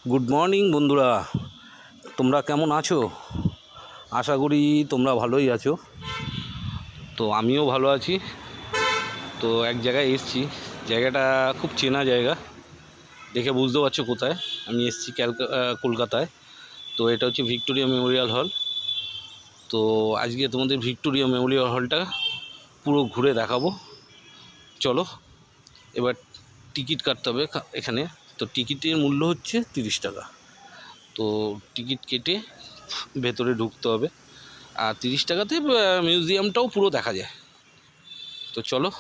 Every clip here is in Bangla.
গুড মর্নিং বন্ধুরা, তোমরা কেমন আছো? আশা করি তোমরা ভালোই আছো। তো আমিও ভালো আছি। তো এক জায়গায় এসেছি, জায়গাটা খুব চেনা জায়গা, দেখে বুঝতে পারছো কোথায় আমি এসেছি। কলকাতায়। তো এটা হচ্ছে ভিক্টোরিয়া মেমোরিয়াল হল। তো আজকে তোমাদের ভিক্টোরিয়া মেমোরিয়াল হলটা পুরো ঘুরে দেখাবো। চলো, এবার টিকিট কাটতে হবে এখানে। তো টিকিটের মূল্য হচ্ছে 30 টাকা। তো টিকিট কেটে ভেতরে ঢুকতে হবে, আর 30 টাকাতে মিউজিয়ামটাও পুরো দেখা যায়। তো চলো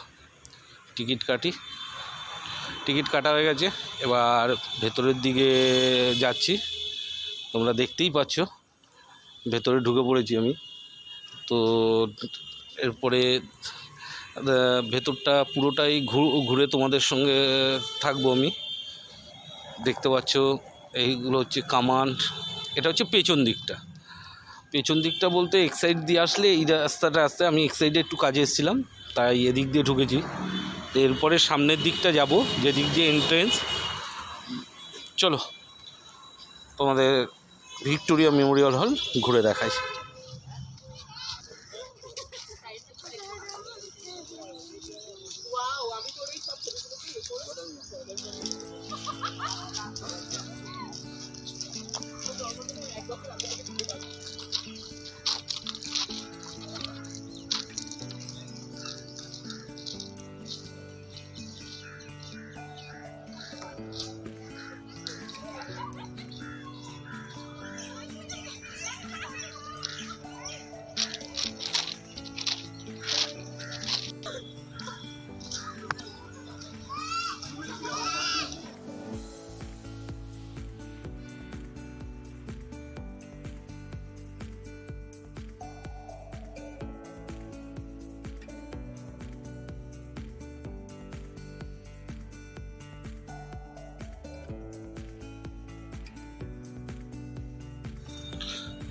টিকিট কাটি। টিকিট কাটা হয়ে গেছে, এবার ভেতরের দিকে যাচ্ছি। তোমরা দেখতেই পাচ্ছ ভেতরে ঢুকে পড়েছি আমি। তো এরপরে ভেতরটা পুরোটাই ঘুরে তোমাদের সঙ্গে থাকবো আমি। দেখতে পাচ্ছ এইগুলো হচ্ছে কামান। এটা হচ্ছে পেছন দিকটা বলতে এক সাইড দিয়ে আসলে এই রাস্তাটা আসতে, আমি এক সাইডে একটু কাজে এসেছিলাম তাই এদিক দিয়ে ঢুকেছি। তো এরপরে সামনের দিকটা যাব, যেদিক দিয়ে এন্ট্রেন্স। চলো তোমাদের ভিক্টোরিয়া মেমোরিয়াল হল ঘুরে দেখাই।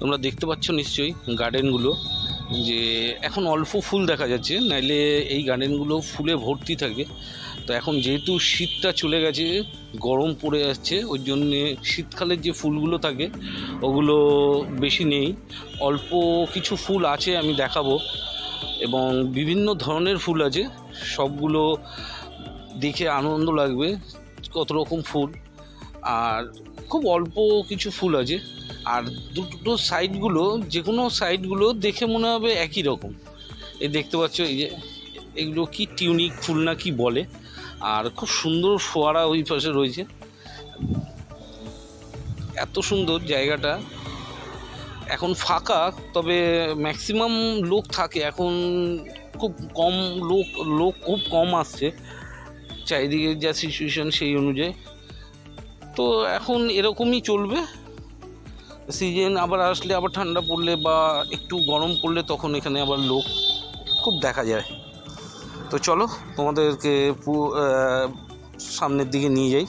তোমরা দেখতে পাচ্ছ নিশ্চয়ই গার্ডেনগুলো, যে এখন অল্প ফুল দেখা যাচ্ছে, নাইলে এই গার্ডেনগুলো ফুলে ভর্তি থাকে। তো এখন যেহেতু শীতটা চলে গেছে, গরম পড়ে যাচ্ছে, ওই জন্যে শীতকালের যে ফুলগুলো থাকে ওগুলো বেশি নেই, অল্প কিছু ফুল আছে, আমি দেখাবো। এবং বিভিন্ন ধরনের ফুল আছে, সবগুলো দেখে আনন্দ লাগবে, কত রকম ফুল। আর খুব অল্প কিছু ফুল আছে, আর দুটো সাইডগুলো, যে কোনো সাইডগুলো দেখে মনে হবে একই রকম। এই দেখতে পাচ্ছ, এই যে এগুলো কি টিউলিপ ফুল না কি বলে, আর খুব সুন্দর ফোয়ারা ওই পাশে রয়েছে। এত সুন্দর জায়গাটা। এখন ফাঁকা, তবে ম্যাক্সিমাম লোক থাকে এখন, খুব কম লোক খুব কম আসছে, চারিদিকে যা সিচুয়েশন সেই অনুযায়ী। তো এখন এরকমই চলবে। সিজন আবার আসলে, আবার ঠান্ডা পড়লে বা একটু গরম পড়লে তখন এখানে আবার লোক খুব দেখা যায়। তো চলো তোমাদেরকে সামনের দিকে নিয়ে যাই।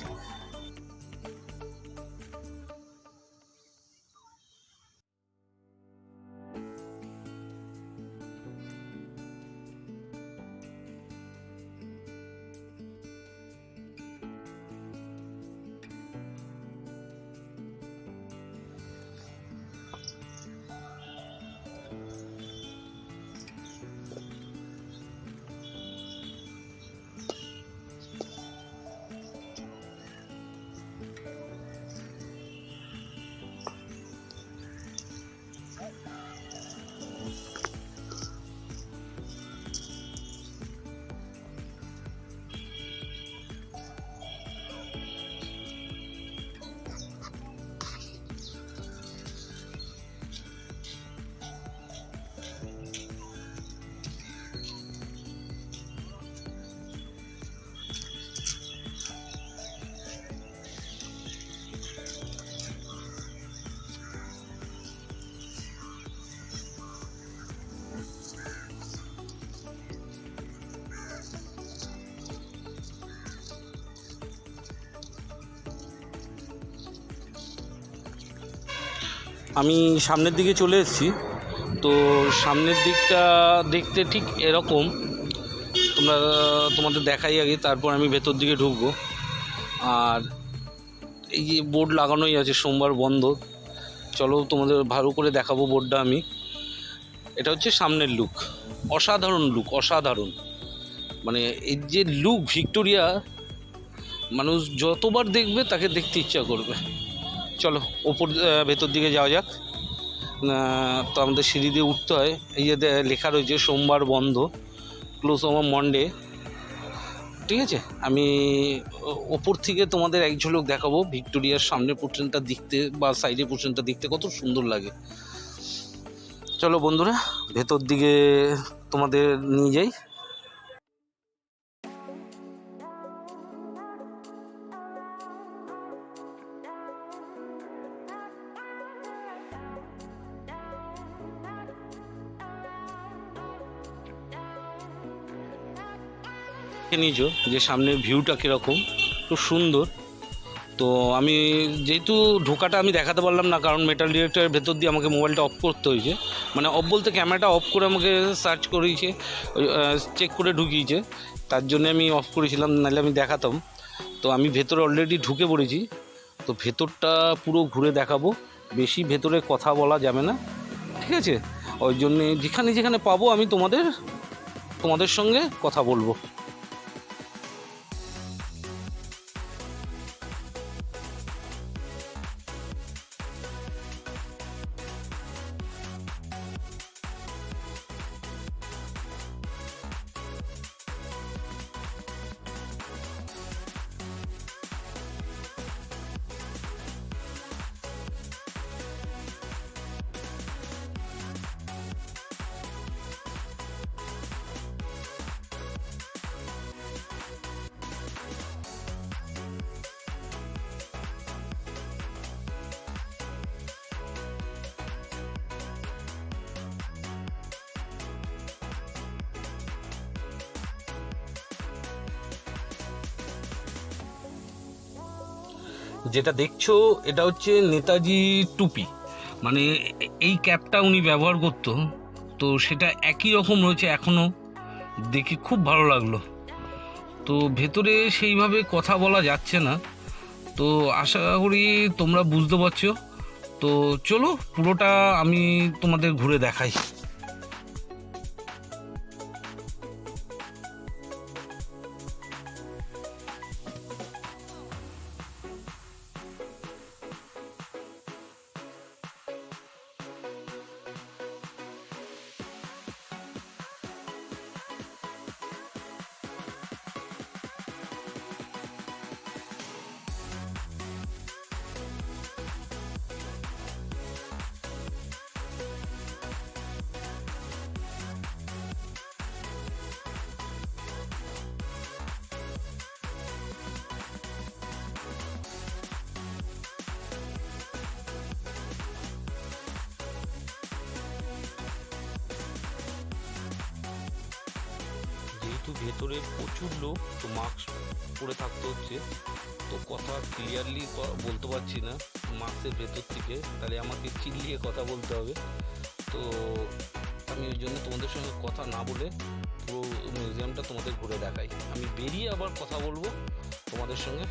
আমি সামনের দিকে চলে এসেছি। তো সামনের দিকটা দেখতে ঠিক এরকম, তোমাদের দেখাই আগে, তারপর আমি ভেতর দিকে ঢুকবো। আর এই যে বোর্ড লাগানোই আছে, সোমবার বন্ধ। চলো তোমাদের ভালো করে দেখাবো বোর্ডটা আমি। এটা হচ্ছে সামনের লুক, অসাধারণ লুক, অসাধারণ। মানে এই যে লুক ভিক্টোরিয়া, মানুষ যতবার দেখবে তাকে দেখতে ইচ্ছা করবে। চলো ওপর ভেতর দিকে যাওয়া যাক। তো আমাদের সিঁড়ি দিয়ে উঠতে হয়। এই যে লেখা রয়েছে সোমবার বন্ধ, ক্লোজ অন মন্ডে। ঠিক আছে, আমি ওপর থেকে তোমাদের এক ঝলক দেখাবো ভিক্টোরিয়ার সামনের পোর্শনটা দেখতে বা সাইডের পোর্শনটা দেখতে কত সুন্দর লাগে। চলো বন্ধুরা ভেতর দিকে তোমাদের নিয়ে যাই। নিয়েছো যে সামনের ভিউটা কীরকম, খুব সুন্দর। তো আমি যেহেতু ঢোকাটা আমি দেখাতে পারলাম না, কারণ মেটাল ডিটেক্টরের ভেতর দিয়ে আমাকে মোবাইলটা অফ করতে হয়েছে। মানে অফ বলতে ক্যামেরাটা অফ করে আমাকে সার্চ করিয়েছে, চেক করে ঢুকিয়েছে, তার জন্য আমি অফ করেছিলাম, নাহলে আমি দেখাতাম। তো আমি ভেতরে অলরেডি ঢুকে পড়েছি। তো ভেতরটা পুরো ঘুরে দেখাবো, বেশি ভেতরে কথা বলা যাবে না, ঠিক আছে? ওই জন্যে যেখানে যেখানে পাবো আমি তোমাদের সঙ্গে কথা বলবো। যেটা দেখছো এটা হচ্ছে নেতাজি টুপি, মানে এই ক্যাপটা উনি ব্যবহার করতো। তো সেটা একই রকম রয়েছে এখনও, দেখে খুব ভালো লাগলো। তো ভেতরে সেইভাবে কথা বলা যাচ্ছে না, তো আশা করি তোমরা বুঝতে পারছো। তো চলো পুরোটা আমি তোমাদের ঘুরে দেখাই। যেহেতু ভেতরে প্রচুর লোক, তো মাস্ক পরে থাকতে হচ্ছে, তো কথা ক্লিয়ারলি বলতে পারছি না মাস্কের ভেতর থেকে, তাহলে আমাকে চিল্লিয়ে কথা বলতে হবে। তো আমি ওই জন্য তোমাদের সঙ্গে কথা না বলে পুরো মিউজিয়ামটা তোমাদের ঘুরে দেখাই। আমি বেরিয়ে আবার কথা বলবো তোমাদের সঙ্গে।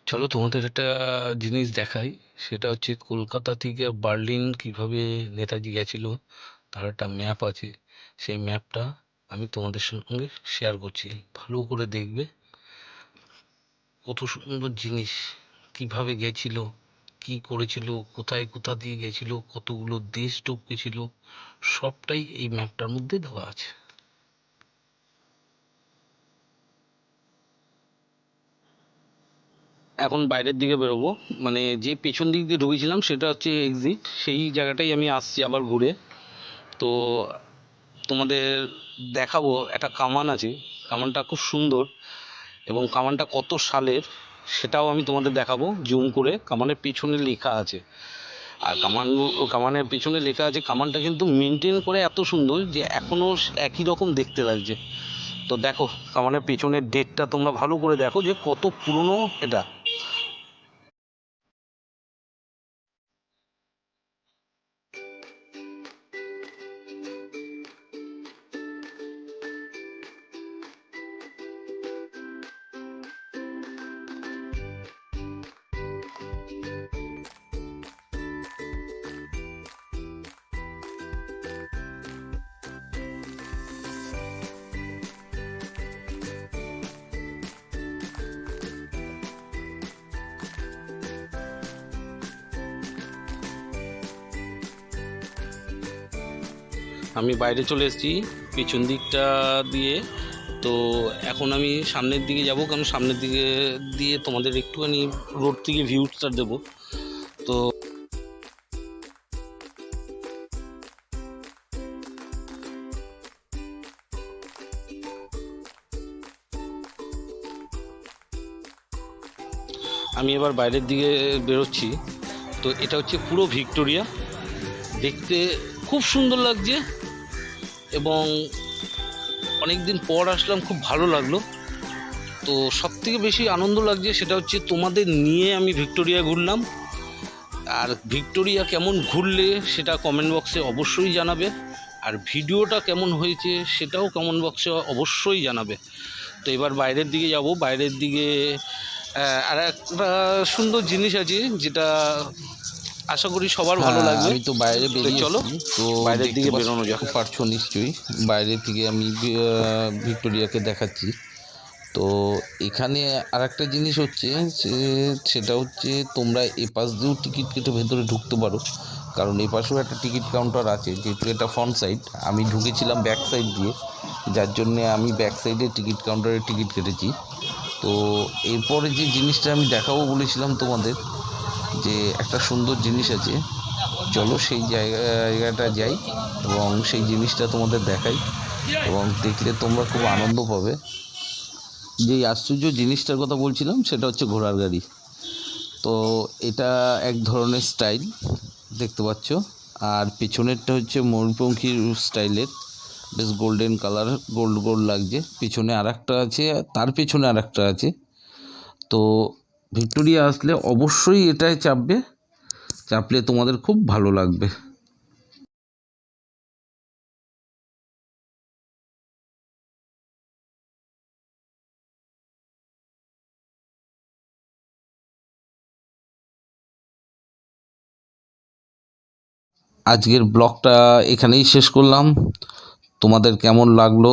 চলো তোমাদের একটা জিনিস দেখাই। সেটা হচ্ছে কলকাতা থেকে বার্লিন কিভাবে নেতাজি গেছিল, তার একটা ম্যাপ আছে। সেই ম্যাপটা আমি তোমাদের সঙ্গে শেয়ার করছি, ভালো করে দেখবে। কত সুন্দর জিনিস, কিভাবে গেছিল, কি করেছিল, কোথায় কোথা দিয়ে গেছিল, কতগুলো দেশ টপকেছিল, সবটাই এই ম্যাপটার মধ্যে দেওয়া আছে। এখন বাইরের দিকে বেরোবো, মানে যে পেছন দিক দিয়ে ঢুকেছিলাম সেটা হচ্ছে এক্সিট, সেই জায়গাটাই আমি আসছি আবার ঘুরে। তো তোমাদের দেখাবো, একটা কামান আছে, কামানটা খুব সুন্দর, এবং কামানটা কত সালের সেটাও আমি তোমাদের দেখাবো জুম করে। কামানের পিছনে লেখা আছে, আর কামানের পিছনে লেখা আছে। কামানটা কিন্তু মেনটেন করে এত সুন্দর যে এখনও একই রকম দেখতে লাগছে। তো দেখো কামানের পেছনের ডেটটা তোমরা ভালো করে দেখো যে কত পুরনো এটা। আমি বাইরে চলে এসেছি পিছন দিকটা দিয়ে। তো এখন আমি সামনের দিকে যাব, কারণ সামনের দিকে দিয়ে তোমাদের একটুখানি রোড থেকে ভিউটা দেবো। তো আমি এবার বাইরের দিকে বেরোচ্ছি। তো এটা হচ্ছে পুরো ভিক্টোরিয়া, দেখতে খুব সুন্দর লাগছে, এবং অনেক দিন পর আসলাম, খুব ভালো লাগলো। তো সবথেকে বেশি আনন্দ লাগছে সেটা হচ্ছে তোমাদের নিয়ে আমি ভিক্টোরিয়া ঘুরলাম। আর ভিক্টোরিয়া কেমন ঘুরলে সেটা কমেন্ট বক্সে অবশ্যই জানাবে, আর ভিডিওটা কেমন হয়েছে সেটাও কমেন্ট বক্সে অবশ্যই জানাবে। তো এবার বাইরের দিকে যাব। বাইরের দিকে আর একটা সুন্দর জিনিস আছে যেটা আশা করি সবার ভালো হ্যাঁ, লাগবে। আমি তো বাইরে চলো বেরিয়েছি। তো বাইরের দেখতে দিকে বেরোনো যাক। পারছো নিশ্চয়ই, বাইরে থেকে আমি ভিক্টোরিয়াকে দেখাচ্ছি। তো এখানে আর একটা জিনিস হচ্ছে, সেটা হচ্ছে তোমরা এপাশ দিয়েও টিকিট কেটে ভেতরে ঢুকতে পারো, কারণ এপাশেও একটা টিকিট কাউন্টার আছে। যেহেতু এটা ফ্রন্ট সাইড, আমি ঢুকেছিলাম ব্যাক সাইড দিয়ে, যার জন্যে আমি ব্যাক সাইডে টিকিট কাউন্টারে টিকিট কেটেছি। তো এরপরে যে জিনিসটা আমি দেখাবো বলেছিলাম তোমাদের, যে একটা সুন্দর জিনিস আছে, চলো সেই জায়গাটা যাই এবং সেই জিনিসটা তোমাদের দেখাই, এবং দেখলে তোমরা খুব আনন্দ পাবে। যেই আশ্চর্য জিনিসটার কথা বলছিলাম সেটা হচ্ছে ঘোড়ার গাড়ি। তো এটা এক ধরনের স্টাইল, দেখতে পাচ্ছ। আর পেছনেরটা হচ্ছে ময়ূরপঙ্খীর স্টাইলের, বেশ গোল্ডেন কালার, গোল্ড গোল্ড লাগছে। পিছনে আর একটা আছে, তার পেছনে আর একটা আছে। তো ভিক্টোরিয়া আসলে অবশ্যই এটায় চাপবে, চাপলে তোমাদের খুব ভালো লাগবে। আজকের ব্লগটা এখানেই শেষ করলাম। তোমাদের কেমন লাগলো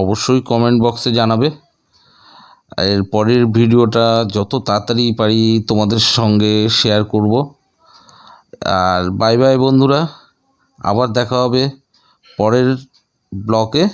অবশ্যই কমেন্ট বক্সে জানাবে। এর পরের ভিডিওটা যত তাড়াতাড়ি পারি তোমাদের সঙ্গে শেয়ার করব। আর বাই বাই বন্ধুরা, আবার দেখা হবে পরের ব্লগে।